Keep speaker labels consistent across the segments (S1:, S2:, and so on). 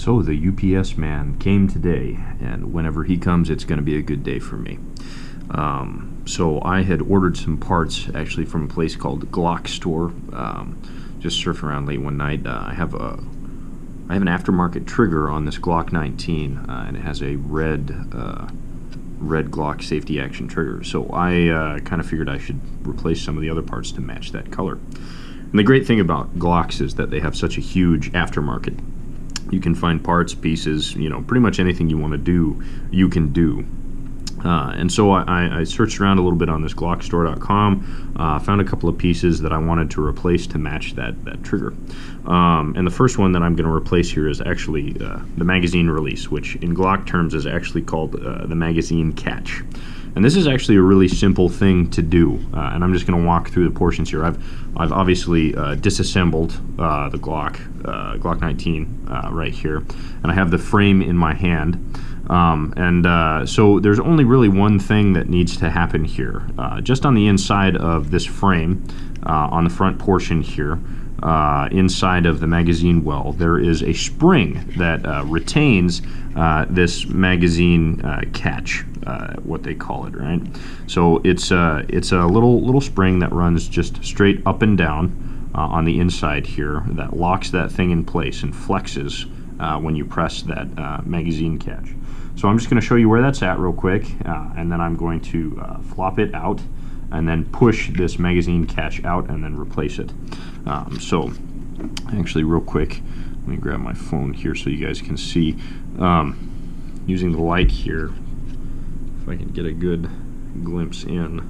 S1: So the UPS man came today, and whenever he comes, it's going to be a good day for me. So I had ordered some parts actually from a place called Glock store. Just surfing around late one night. I have an aftermarket trigger on this Glock 19, and it has a red Glock safety action trigger. So I kind of figured I should replace some of the other parts to match that color. And the great thing about Glocks is that they have such a huge aftermarket. You can find parts, pieces, pretty much anything you want to do, you can do. And so I searched around a little bit on this glockstore.com, found a couple of pieces that I wanted to replace to match that trigger. And the first one that I'm going to replace here is actually the magazine release, which in Glock terms is actually called the magazine catch. And this is actually a really simple thing to do, and I'm just going to walk through the portions here. I've obviously disassembled the Glock 19 right here, and I have the frame in my hand. So there's only really one thing that needs to happen here. Just on the inside of this frame, on the front portion here, inside of the magazine well, there is a spring that retains this magazine catch, what they call it, right? So it's a little spring that runs just straight up and down on the inside here that locks that thing in place and flexes when you press that magazine catch. So I'm just going to show you where that's at real quick, and then I'm going to flop it out and then push this magazine catch out and then replace it. So actually real quick, let me grab my phone here so you guys can see. Using the light here, if I can get a good glimpse in.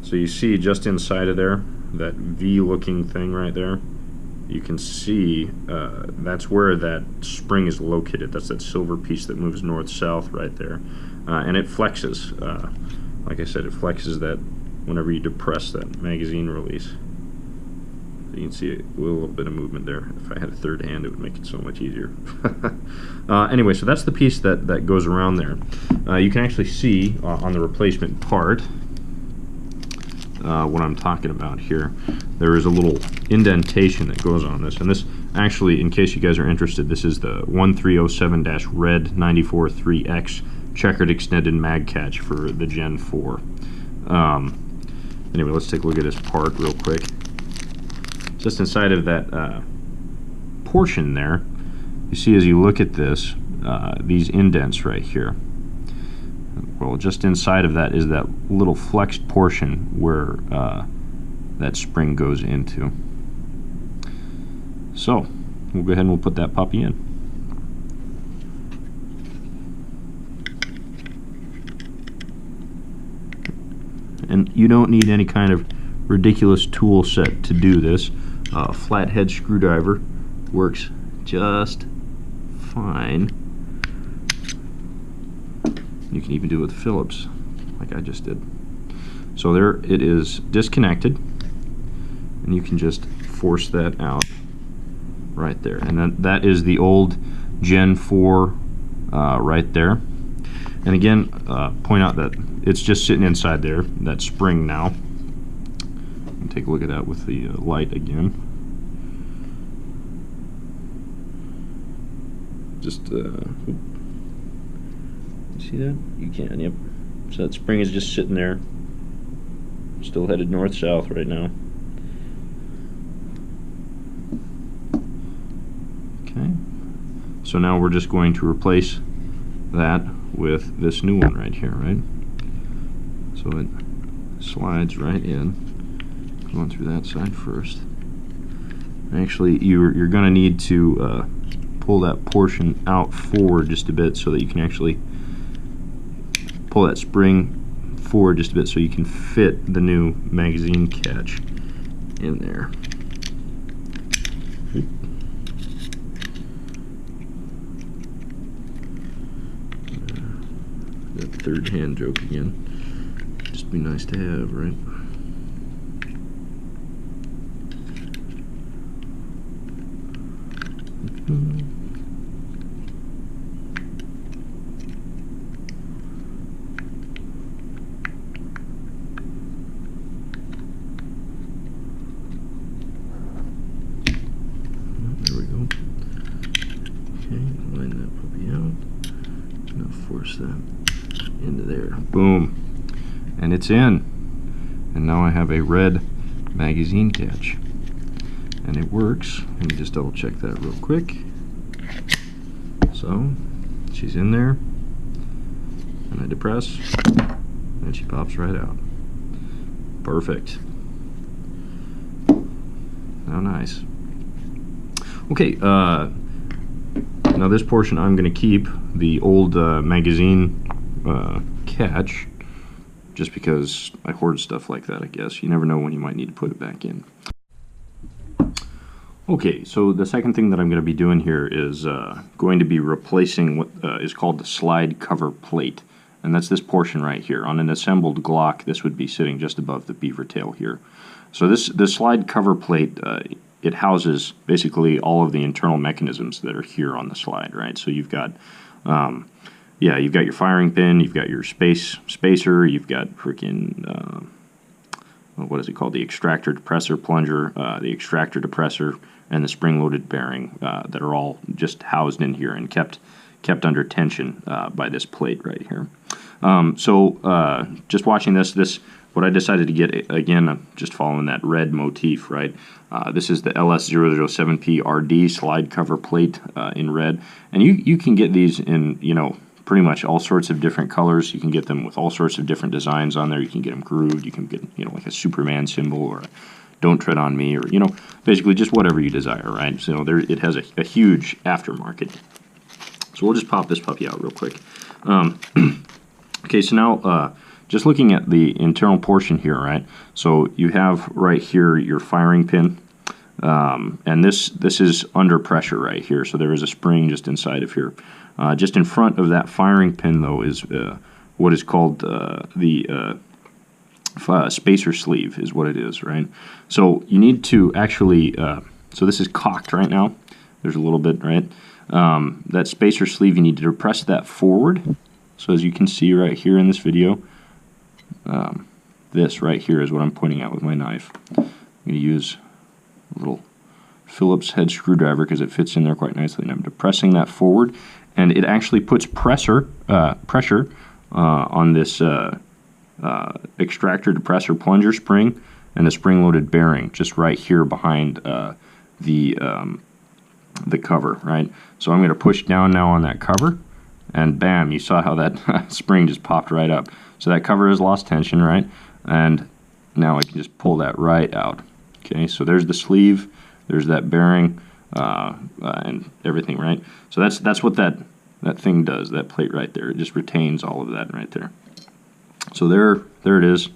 S1: So you see just inside of there, that V looking thing right there, you can see that's where that spring is located. That's that silver piece that moves north-south right there. And it flexes. Like I said, it flexes that whenever you depress that magazine release. So you can see a little bit of movement there. If I had a third hand, it would make it so much easier. Anyway, so that's the piece that goes around there. You can actually see on the replacement part what I'm talking about here. There is a little indentation that goes on this, and this actually, in case you guys are interested, this is the 1307-Red 94-3X checkered extended mag catch for the Gen 4. Anyway, let's take a look at this part real quick. Just inside of that portion there, you see as you look at this, these indents right here. Well, just inside of that is that little flexed portion where that spring goes into. So we'll go ahead and we'll put that puppy in. And you don't need any kind of ridiculous tool set to do this. A flathead screwdriver works just fine. You can even do it with Phillips, like I just did. So there it is disconnected, and you can just force that out right there. And that is the old Gen 4 right there. And again, point out that it's just sitting inside there, that spring now. And take a look at that with the light again. Just see that? You can, yep. So that spring is just sitting there, still headed north-south right now. Okay. So now we're just going to replace that with this new one right here, right? So it slides right in. Going through that side first. Actually, you're going to need to pull that portion out forward just a bit so that you can actually pull that spring forward just a bit so you can fit the new magazine catch in there. That third hand joke again. Just be nice to have, right? Okay, line that puppy out. Now force that into there. Boom. And it's in. And now I have a red magazine catch. And it works. Let me just double check that real quick. So, she's in there. And I depress. And she pops right out. Perfect. How nice. Okay, now this portion I'm going to keep the old magazine catch, just because I hoard stuff like that, I guess. You never know when you might need to put it back in. Okay, so the second thing that I'm going to be doing here is going to be replacing what is called the slide cover plate. And that's this portion right here. On an assembled Glock, this would be sitting just above the beaver tail here. So this slide cover plate, it houses basically all of the internal mechanisms that are here on the slide, right? So you've got, you've got your firing pin, you've got your spacer, you've got freaking, what is it called? The extractor depressor plunger, the extractor depressor, and the spring-loaded bearing that are all just housed in here and kept under tension by this plate right here. Just watching this, what I decided to get, again, I'm just following that red motif, right? This is the LS007P RD slide cover plate in red, and you can get these in, pretty much all sorts of different colors. You can get them with all sorts of different designs on there. You can get them grooved. You can get, like a Superman symbol or a "Don't Tread on Me," or basically just whatever you desire, right? So it has a huge aftermarket. So we'll just pop this puppy out real quick. Okay, so now just looking at the internal portion here, right? So you have right here your firing pin, and this is under pressure right here. So there is a spring just inside of here. Just in front of that firing pin, though, is what is called the spacer sleeve, is what it is, right? So you need to actually, so this is cocked right now. There's a little bit, right? That spacer sleeve, you need to depress that forward. So as you can see right here in this video, this right here is what I'm pointing out with my knife. I'm going to use a little Phillips head screwdriver because it fits in there quite nicely, and I'm depressing that forward, and it actually puts pressure on this extractor depressor plunger spring and the spring-loaded bearing just right here behind the cover, right? So I'm going to push down now on that cover, and bam, you saw how that spring just popped right up. So that cover has lost tension, right? And now I can just pull that right out. Okay, so there's the sleeve, there's that bearing, and everything, right? So that's what that thing does, that plate right there. It just retains all of that right there. So there it is.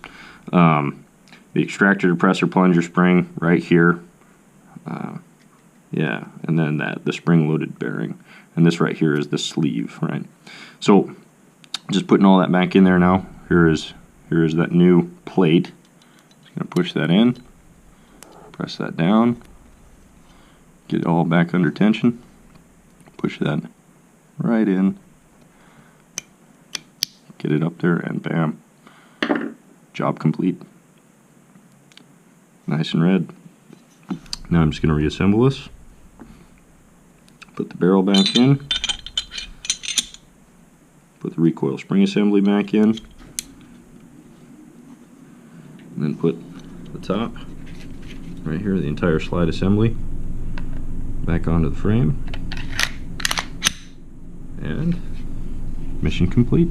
S1: The extractor depressor plunger spring right here. Yeah, and then the spring-loaded bearing. And this right here is the sleeve, right? So just putting all that back in there now. Here is that new plate. Just going to push that in, press that down, get it all back under tension, push that right in, get it up there, and bam, job complete. Nice and red. Now I'm just going to reassemble this. Put the barrel back in. Put the recoil spring assembly back in. And then put the top, right here, the entire slide assembly, back onto the frame. And mission complete.